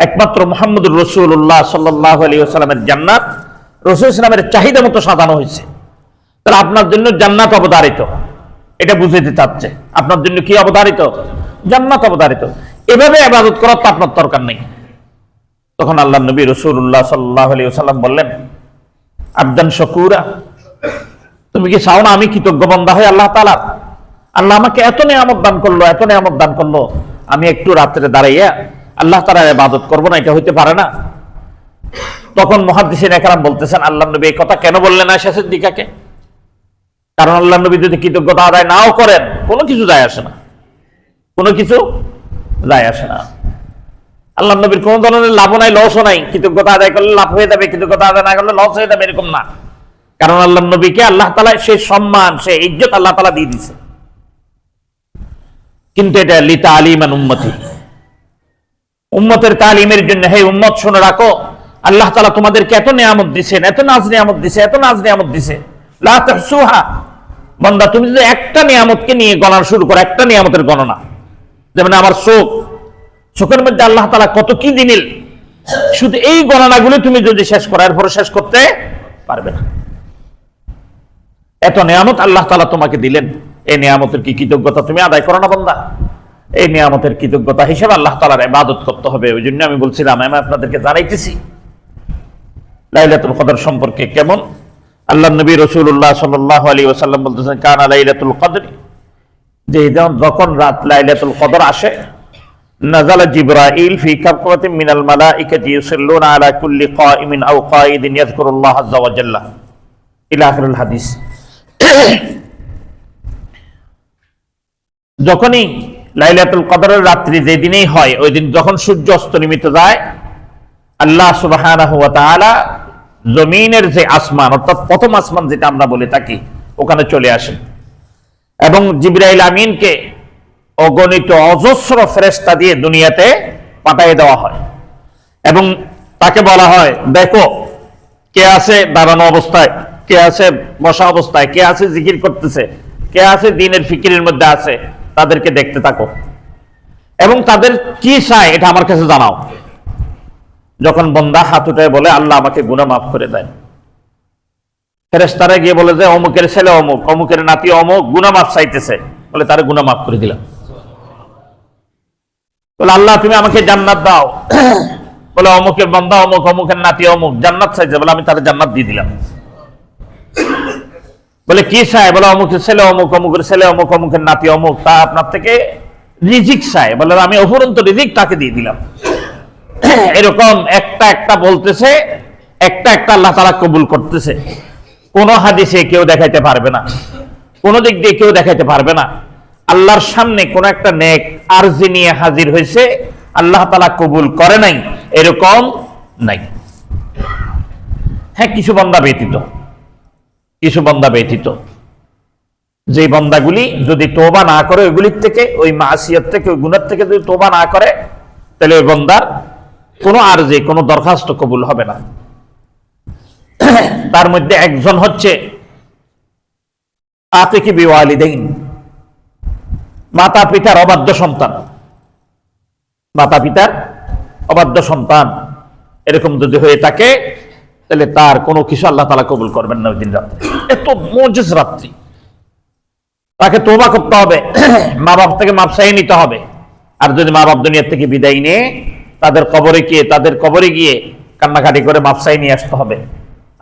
একমাত্র মুহাম্মদুর রাসূলুল্লাহ সাল্লাল্লাহু আলাইহি ওয়াসাল্লামের জান্নাত রাসূল ইসলামের চাহিদা মতো সাজানো হয়েছে। তাহলে আপনার জন্য জান্নাত অবধারিত, এটা বুঝাইতে চাচ্ছে আপনার জন্য কি অবধারিত, জান্নাত অবধারিত। এভাবে ইবাদত করার তো আপনার দরকার নেই। তখন আল্লাহ নবী রাসূলুল্লাহ সাল্লাল্লাহু আলাইহি ওয়াসাল্লাম বললেন, আবদান শাকুরা, তুমি কি চাও না আমি কৃতজ্ঞ বান্দা হই আল্লাহ তাআলার? আল্লাহ আমাকে এত নিয়ামত দান করলো, এত নিয়ামত দান করলো, আমি একটু রাত্রে দাঁড়াইয়া আল্লাহ তাআলার ইবাদত করব না, এটা হইতে পারে না? তখন মুহাদ্দিসিন একরাম বলতেছেন, আল্লাহ নবী এই কথা কেন বললেন না শেষের দিকে? কারণ আল্লাহ নবী যদি কৃতজ্ঞতা আদায় নাও করেন কোনো কিছু যায় আসে না, কোনো কিছু যায় আসে না। আল্লাহ নবীর কোন ধরনের লাভ নাই, লসও নাই। কৃতজ্ঞতা আদায় করলে লাভ হয়ে যাবে, কৃতজ্ঞতা আদায় না করলে লস হয়ে যাবে, এরকম না। কারণ আল্লাহ নবীকে আল্লাহ তাআলা সেই সম্মান, সেই ইজ্জত আল্লাহ তাআলা দিয়ে দিছে। কিন্তু এটা লিতালিমান উম্মতি, উম্মতের তালিমের জন্য। হে উম্মত শুনে রাখো, আল্লাহ তাআলা তোমাদেরকে এত নিয়ামত দিয়েছেন, এত নাজ নিয়ামত দিয়েছে, এত নাজ নিয়ামত দিয়েছে, লা তাহসুহা। বান্দা তুমি যদি একটা নিয়ামতকে নিয়ে গণনা শুরু করো, একটা নিয়ামতের গণনা, যেমন আমার চোখের মধ্যে আল্লাহ তাআলা কত কি দিলেন, শুধু এই গণনাগুলো তুমি যদি শেষ করো এরপরে শেষ করতে পারবে না। এত নিয়ামত আল্লাহ তাআলা তোমাকে দিলেন, এই নিয়ামতের কি কৃতজ্ঞতা তুমি আদায় করো না বান্দা? এই নিয়ামতের কৃতজ্ঞতা হিসেবে আল্লাহ তাআলার ইবাদত করতে হবে। ওই জন্য আমি বলছিলাম, আমি আপনাদেরকে জানাইতেছি লাইলাতুল কদর সম্পর্কে কেমন। আল্লাহ নবী রাসূলুল্লাহ সাল্লাল্লাহু আলাইহি ওয়াসাল্লাম বলতেছেন, কানা লাইলাতুল কদর, যে যখন রাত লাইলাতুল কদর আসে, নাযালা জিবরাইল ফি কাফওয়াতিন মিনাল মালাইকাতি ইউসাল্লুনা আলা কুল্লি কাইমিন আও কাইদিন ইয়াযকুরুল্লাহ আযজা ওয়া জাল্লা ইলা আখিরুল হাদিস। যখনই লাইলাতুল কদরের রাত্রি যেদিনেই হয়, ওই দিন যখন সূর্য অস্ত নিমিত যায়, আল্লাহ সুবহানাহু ওয়া তাআলা জমিনের যে আসমান, অর্থাৎ প্রথম আসমান যেটা আমরা বলে থাকি, ওখানে চলে আসেন এবং জিবরাইল আমিনকে অগণিত অজস্র ফেরেশতা দিয়ে দুনিয়াতে পাঠিয়ে দেওয়া হয় এবং তাকে বলা হয়, দেখো কে আছে দাঁড়ানো অবস্থায়, কে আছে বসা অবস্থায়, কে আছে জিকির করতেছে, কে আছে দ্বীনের ফিকিরের মধ্যে আছে, তাদেরকে দেখতে থাকো এবং তাদের কি চায় এটা আমার কাছে জানাও। যখন বান্দা হাত উঠায় বলে, আল্লাহ আমাকে গুনাহ মাফ করে দেন, ফেরেশতারা গিয়ে বলে যে অমুকের ছেলে অমুক, অমুকের নাতি অমুক গুনাহ মাফ চাইতেছে, বলে তারে গুনাহ মাফ করে দিলাম। বলে আল্লাহ তুমি আমাকে জান্নাত দাও, বলে অমুকের বান্দা অমুক, অমুকের নাতি অমুক জান্নাত চাইছে, বলে আমি তারে জান্নাত দিয়ে দিলাম। বলে কি চায়, বলে অমুকের ছেলে অমুক, অমুকের ছেলে অমুক, অমুকের নাতি অমুক, তা আপনার থেকে রিজিক চায়, বলে আমি অফুরন্ত রিজিক তাকে দিয়ে দিলাম। এরকম একটা একটা বলতেছে, একটা একটা আল্লাহ তাআলা কবুল করতেছে। কোন হাদিসে কেউ দেখাইতে পারবে না, কোন দিক দিয়ে কেউ দেখাইতে পারবে না আল্লাহর সামনে কোন একটা নেক আরজি নিয়ে হাজির হয়েছে, আল্লাহ তাআলা কবুল করে নাই, এরকম নাই। হ্যাঁ, কিছু বান্দা ব্যতীত, কিছু বান্দা ব্যতীত, যে বান্দাগুলি যদি তওবা না করে ওইগুলির থেকে, ওই মাসিয়ত থেকে, ওই গুনাহ থেকে যদি তওবা না করে, তাহলে ওই বান্দার কোনো আরজি, কোনো দরখাস্ত কবুল হবে না। তার মধ্যে একজন হচ্ছে আতিকি বিওয়ালিদাইন, মাতা পিতার অবাধ্য সন্তান, মাতা পিতার অবাধ্য সন্তান এরকম যদি হয়ে থাকে, তাহলে তার কোনো কিছু আল্লাহ তাআলা কবুল করবেন না ওই দিন রাত্রে। এত মুজিজ রাত্রি, তাকে তওবা করতে হবে, মা বাপ থেকে মাপ চাইয়ে নিতে হবে। আর যদি মা বাপ দুনিয়া থেকে বিদায় নিয়ে তাদের কবরে গিয়ে কান্নাকাটি করে মাপ চাইয়ে নিয়ে আসতে হবে,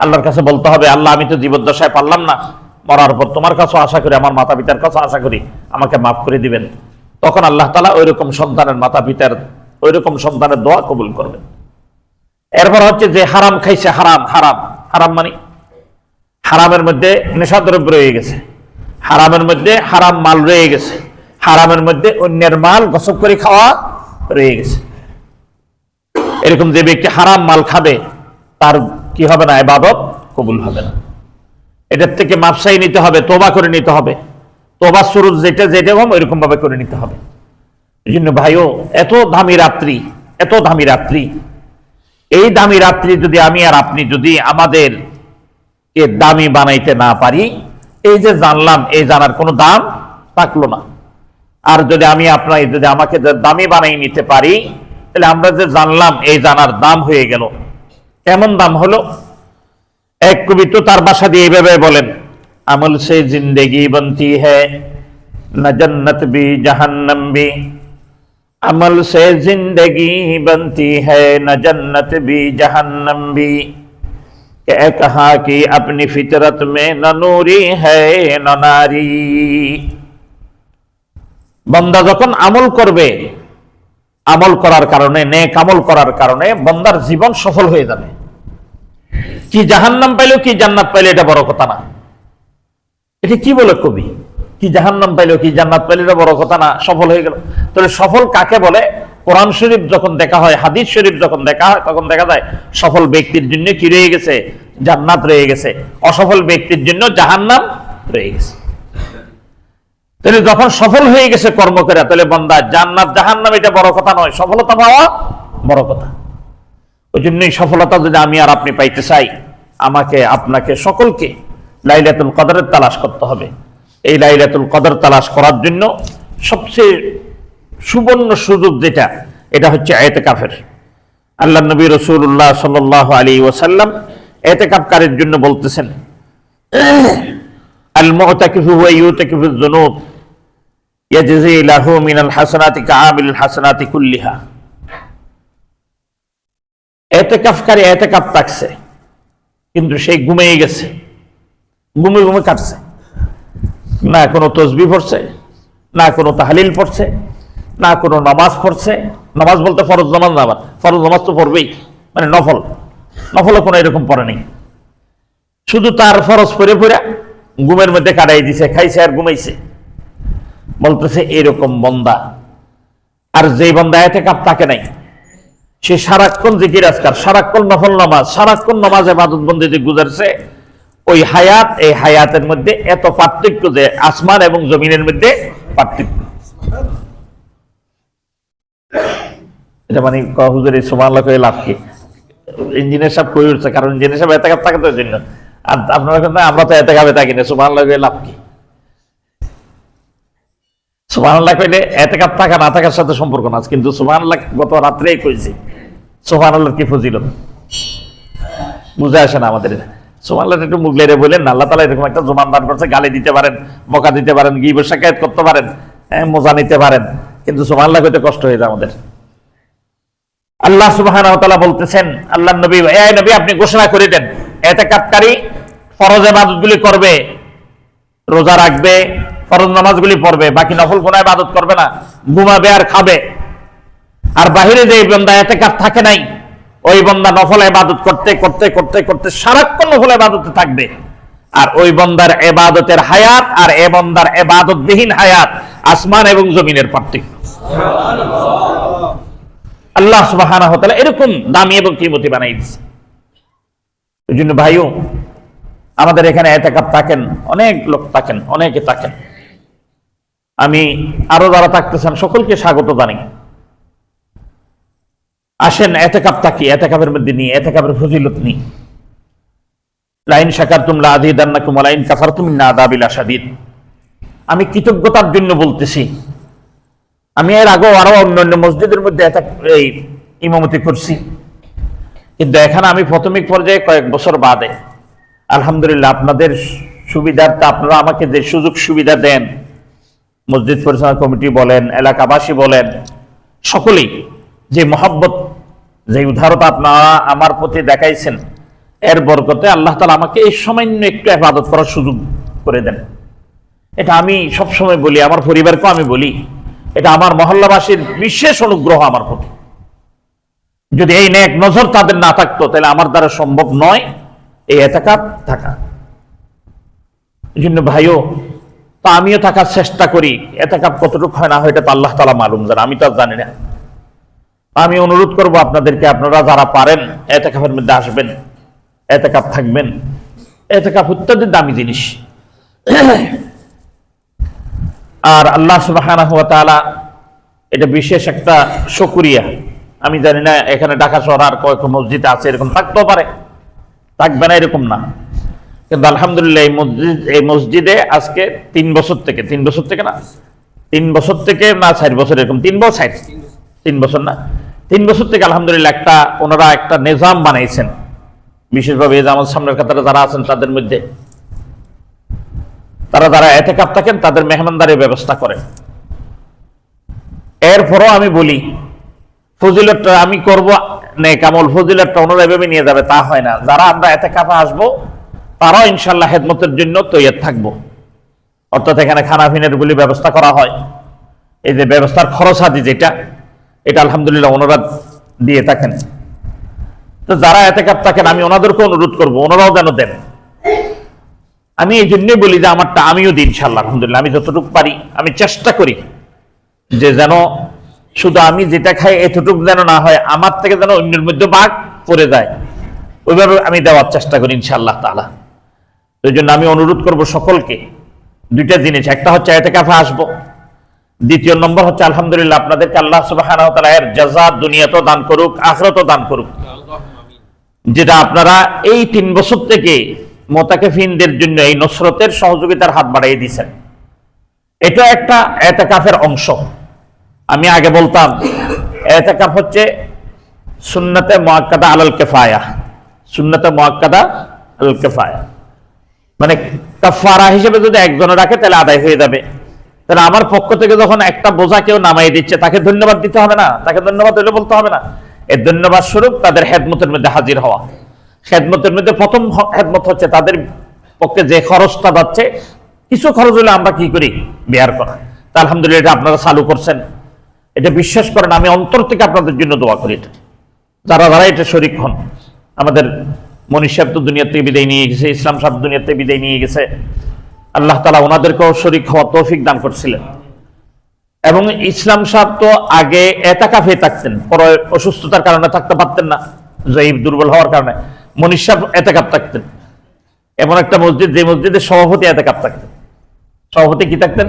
আল্লাহর কাছে বলতে হবে, আল্লাহ আমি তো জীবদ্দশায় পারলাম না, মরার পর তোমার কাছে আশা করি, আমার মাতা পিতার কাছে আশা করি আমাকে মাফ করে দিবেন। তখন আল্লাহ তাআলা ওইরকম সন্তানের, মাতা পিতার ওইরকম সন্তানের দোয়া কবুল করবেন। এরপর হচ্ছে যে হারাম খাইছে, হারাম হারাম হারাম মানে হারামের মধ্যে নেশাদ্রব্য রয়ে গেছে, হারামের মধ্যে হারাম মাল রয়ে গেছে, হারামের মধ্যে অন্যের মাল গসব করে খাওয়া রয়ে গেছে। এরকম যে ব্যক্তি হারাম মাল খাবে, তার কি হবে না, ইবাদত কবুল হবে না। এটার থেকে মাপ চাইয়ে নিতে হবে, তওবা করে নিতে হবে। তওবা শুরু যেটা যেরকম ওইরকম ভাবে করে নিতে হবে। এই জন্য ভাইও এত দামি রাত্রি, এত দামি রাত্রি, এই দামি রাত্রি যদি আমি আর আপনি যদি আমাদের দামি বানাইতে না পারি, এই যে জানলাম, এই জানার কোনো দাম থাকলো না। আর যদি আমি আপনার যদি আমাকে দামি বানাই নিতে পারি, তাহলে আমরা যে জানলাম এই জানার দাম হয়ে গেল। কেমন দাম হলো? এক কবি তো তার ভাষা দিয়ে এইভাবে বলেন, আমল সে জিন্দেগি বনতি হ্যায় না জন্নত ভি জাহান্নাম ভি, আমল সে জিন্দেগি বনতি হ্যায় না জন্নত ভি জাহান্নাম ভি, কে কহা কি আপনি ফিতরত মে না নূরি হ্যায় না নারী। বান্দা যখন আমল করবে, আমল করার কারণে, নেক আমল করার কারণে বান্দার জীবন সফল হয়ে যাবে। কি জাহান্নাম পাইলো কি জান্নাত পাইলো এটা বড় কথা না। এটা কি বলে কবি? কি জাহান্নাম পাইলো কি জান্নাত পাইলো এটা বড় কথা না, সফল হয়ে গেল। তাহলে সফল কাকে বলে? কোরআন শরীফ যখন দেখা হয়, হাদিস শরীফ যখন দেখা হয়, তখন দেখা যায় সফল ব্যক্তির জন্য কি রয়ে গেছে? জান্নাত রয়ে গেছে। অসফল ব্যক্তির জন্য জাহান্নাম রয়ে গেছে। তাহলে যখন সফল হয়ে গেছে কর্ম করে, তাহলে বান্দা জান্নাত জাহান্নাম এটা বড় কথা নয়, সফলতা পাওয়া বড় কথা। ওই জন্যই সফলতা যদি আমি আর আপনি পাইতে চাই, আমাকে আপনাকে সকলকে লাইলাতুল কদরের তালাশ করতে হবে। এই লাইলাতুল কদর তালাশ করার জন্য সবচেয়ে সুবর্ণ সুযোগ যেটা, এটা হচ্ছে ইতিকাফের। আল্লাহ নবী রাসূলুল্লাহ সাল্লাল্লাহু আলাইহি ওয়াসাল্লাম ইতিকাফকারীর জন্য বলতেছেন, আল মুতাকিফু ওয়া ইউতাকিফু যুনুব ইয়াজজি লাহু মিনাল হাসানাতি কাআমিল হাসানাতি কুল্লিহা। ইতিকাফকারী ইতিকাফ থাকছে, কিন্তু সে ঘুমিয়ে গেছে, ঘুমে ঘুমে কাটছে, না কোনো তসবিহ পড়ছে, না কোনো তাহলিল পড়ছে, না কোনো নামাজ পড়ছে। নামাজ বলতে ফরজ নামাজ না, আবার ফরজ নামাজ তো পড়বেই, মানে নফল, নফলও কোনো এরকম পড়ে নেই। শুধু তার ফরজ পড়ে পড়ে ঘুমের মধ্যে কাটাই দিছে, খাইছে আর ঘুমাইছে। বলতেছে এরকম বান্দা আর যেই বান্দা ইতিকাফ থাকে নাই, সে সারাক্ষণ জিকির আজকার, সারাক্ষণ নফল নামাজ, সারাক্ষণ নামাজ ইবাদত বন্দেগি গুজারছে, ওই হায়াত এই হায়াতের মধ্যে এত পার্থক্য যে আসমান এবং জমিনের মধ্যে পার্থক্য। এটা মানে হুজুর সুবহানাল্লাহ কই লাভ কি? ইঞ্জিনিয়ার সাহেব কই উঠছে, কারণ ইঞ্জিনিয়ার সাহেব ইতিকাফ থাকে তো জন্য। আর আপনারা কিন্তু আমরা তো ইতিকাফে থাকি না, সুবহানাল্লাহ কই লাভ কি? সুবহানাল্লাহ কইলে ইতিকাফ থাকা না থাকার সাথে সম্পর্ক না, কিন্তু সুবহানাল্লাহ গত রাত্রেই কইছি, সুবহানাল্লাহর কি ফজিলত বুঝে আসে না আমাদের। সুবহানাল্লাহ একটু মুখ লেরে বলেন না, আল্লাহ তাআলা এরকম একটা জবান দান করছে, গালি দিতে পারেন, বকা দিতে পারেন, গীবত শিকায়াত করতে পারেন, মজা নিতে পারেন, কিন্তু সুবহানাল্লাহ কইতে কষ্ট হয়ে যায় আমাদের। আল্লাহ সুবহানাহু ওয়া তাআলা বলতেছেন, আল্লাহর নবী, এই নবী আপনি ঘোষণা করে দেন, ইতিকাফকারী ফরজ ইবাদতগুলি করবে, রোজা রাখবে, ফরজ নামাজগুলি পড়বে, বাকি নফল কোনো ইবাদত করবে না, ঘুমাবে আর খাবে। আর বাহিরে যে বান্দা ইতিকাফ থাকে নাই, ওই বান্দা নফল ইবাদত করতে করতে করতে করতে সারাক্ষণ নফল ইবাদতে থাকবে। আর ওই বান্দার ইবাদতের হায়াত আর এ বান্দার ইবাদতবিহীন হায়াত আসমান এবং জমিনের পার্থক্য। আল্লাহ সুবহানাহু ওয়া তাআলা এরকম দামি এবং কিমতি বানাই দিয়েছে। এই জন্য ভাইও আমাদের এখানে ইতিকাফ থাকেন, অনেক লোক থাকেন, অনেকে থাকেন। আমি আরো যারা থাকতেছেন সকলকে স্বাগত জানাই। আসেন ইতিকাফ থাকি, ইতিকাফের মধ্যে নিয়ে ইতিকাফের ফজিলত নিই। লাইন শাকারতুম লাযিদান্নাকুম ওয়া লাইন কাফারতুম ইন্না আযাবি লাশাদীদ। আমি কৃতজ্ঞতার জন্য বলতেছি। আমি এর আগেও আরো অন্যান্য মসজিদের মধ্যে এই ইমামতি করছি, কিন্তু এখানে আমি প্রাথমিক পর্যায়ে কয়েক বছর বাদে আলহামদুলিল্লাহ আপনাদের সুবিধার্থে আপনারা আমাকে যে সুযোগ সুবিধা দেন, মসজিদ পরিচালনা কমিটি বলেন, এলাকাবাসী বলেন, সকলেই যে মহব্বত, যে উদারতা আপনারা আমার প্রতি দেখাইছেন, এর বরকতে আল্লাহ তাআলা আমাকে এই সামান্য একটু ইবাদত করার সুযোগ করে দেন। এটা আমি সবসময় বলি, আমার পরিবারকেও আমি বলি, এটা আমার মহল্লাবাসীর বিশেষ অনুগ্রহ আমার প্রতি। যদি এই নেক নজর তাদের না থাকতো, তাহলে আমার দ্বারা সম্ভব নয় এই ইতিকাফ থাকা। এই জন্য ভাইও, তা আমিও থাকার চেষ্টা করি। ইতিকাফ কতটুকু হয় না হয় এটা তো আল্লাহ তাআলা মালুম, জানেন, আমি তো আর জানি না। আমি অনুরোধ করব আপনাদেরকে, আপনারা যারা পারেন ইতিকাফের মধ্যে আসবেন, ইতিকাফ থাকবেন। ইতিকাফ অত্যন্ত দামি জিনিস। আর আল্লাহ সুবহানাহু ওয়া তাআলা এটা বিশেষ একটা শুকরিয়া। আমি জানি না এখানে ঢাকা শহর আর কয়েক মসজিদ আছে এরকম, থাকতেও পারে, থাকবে না এরকম না, কিন্তু আলহামদুলিল্লাহ এই মসজিদে আজকে 3 বছর থেকে না 3 বছর থেকে না 4 বছর এরকম 3 বছর না 3 বছর থেকে আলহামদুলিল্লাহ ওনারা একটা নিজাম বানাইছেন, বিশেষভাবে এই যে আমার সামনের কাতারে যারা আছেন তাদের মধ্যে যারা এতেকাফ থাকেন তাদের মেহমানদারির ব্যবস্থা করেন। এরপরও আমি বলি ফজিলতটা আমি করব নেক আমল, ফজিলতটা ওনারা এভাবে নিয়ে যাবে তা হয় না। যারা আমরা এতেকাফে আসবো তারাও ইনশাআল্লাহ খেদমতের জন্য তৈয়ার থাকবো। অর্থাৎ এখানে খানা পিনার গুলি ব্যবস্থা করা হয়, এই যে ব্যবস্থার খরচ আদি এটা আলহামদুলিল্লাহ ওনারা দিয়ে থাকেন। তো যারা এতেকাফ থাকেন আমি ওনাদেরকে অনুরোধ করবো ওনারাও যেন দেন। আমি এই জন্যই বলি যে আমারটা আমিও দিই ইনশাআল্লাহ, আলহামদুলিল্লাহ আমি যতটুকু পারি আমি চেষ্টা করি যে যেন শুধু আমি যেটা খাই এতটুকু যেন না হয়, আমার থেকে যেন অন্যের মধ্যে ভাগ পড়ে যায়, ওইভাবে আমি দেওয়ার চেষ্টা করি ইনশাআল্লাহ তাআলা। ওই জন্য আমি অনুরোধ করব সকলকে দুইটা জিনিস, একটা হচ্ছে ইতিকাফে আসবো, দ্বিতীয় নম্বর হচ্ছে আলহামদুলিল্লাহ আপনাদেরকে আল্লাহ সুবহানাহু ওয়া তাআলা এর জাযা দুনিয়াতেও দান করুক আখিরাতেও দান করুক, যেটা আপনারা এই 3 বছর থেকে মুতাকাফিনদের জন্য এই নসরতের সহযোগিতার হাত বাড়িয়ে দিয়েছেন। এটা একটা ইতিকাফের অংশ। আমি আগে বলতাম ইতিকাফ হচ্ছে সুন্নাতে মুআক্কাদা আলাল কিফায়া, সুন্নাতে মুআক্কাদা আলাল কিফায়া, মানে কাফারা হিসেবে যদি একজন রাখে তাহলে আদায় হয়ে যাবে। তাহলে আমার পক্ষ থেকে যখন একটা বোঝা কেউ নামাই দিচ্ছে তাকে ধন্যবাদ দিতে হবে না, তাকে ধন্যবাদ হইলে বলতে হবে না, এই ধন্যবাদ স্বরূপ তাদের খেদমতের মধ্যে হাজির হওয়া। খেদমতের মধ্যে প্রথম খেদমত হচ্ছে তাদের পক্ষে যে খরচটা যাচ্ছে কিছু খরচ হলে আমরা কি করি বেয়ার করা। তা আলহামদুলিল্লাহ এটা আপনারা চালু করছেন, এটা বিশ্বাস করেন আমি অন্তর থেকে আপনাদের জন্য দোয়া করি। এটা যারা এটা শরীক হন, আমাদের মনীষ সাহেব তো দুনিয়া থেকে বিদায় নিয়ে গেছে, ইসলাম সাহেব দুনিয়া থেকে বিদায় নিয়ে গেছে, আল্লাহ তাআলা ওনাদেরকেও শরীক হওয়ার তৌফিক দান করছিলেন। এবং ইসলাম সাহেব তো আগে এতেকাফে থাকতেন, পরে অসুস্থতার কারণে থাকতে পারতেন না, জয়ীব দুর্বল হওয়ার কারণে মনীষ সাহেব এতেকাফ থাকতেন। এমন একটা মসজিদ যে মসজিদের সভাপতি এতেকাফ থাকতেন, সভাপতি কি থাকতেন?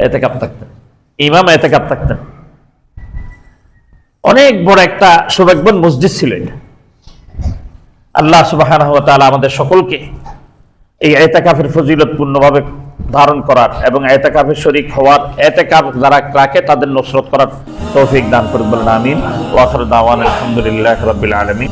এতেকাফ থাকতেন, ইমাম এতেকাফ থাকতেন। অনেক বড় একটা সৌভাগ্যবান মসজিদ ছিল এটা। আল্লাহ সুবহানাহু ওয়া তাআলা আমাদের সকলকে এই ইতিকাফের ফজিলত পূর্ণভাবে ধারণ করার এবং ইতিকাফে শরীক হওয়ার, ইতিকাফ যারা রাখে তাদের নসরত করার তৌফিক দান করুন, বলেন আমিন। ওয়া আখিরু দাওয়ানা আলহামদুলিল্লাহি রাব্বিল আলামিন।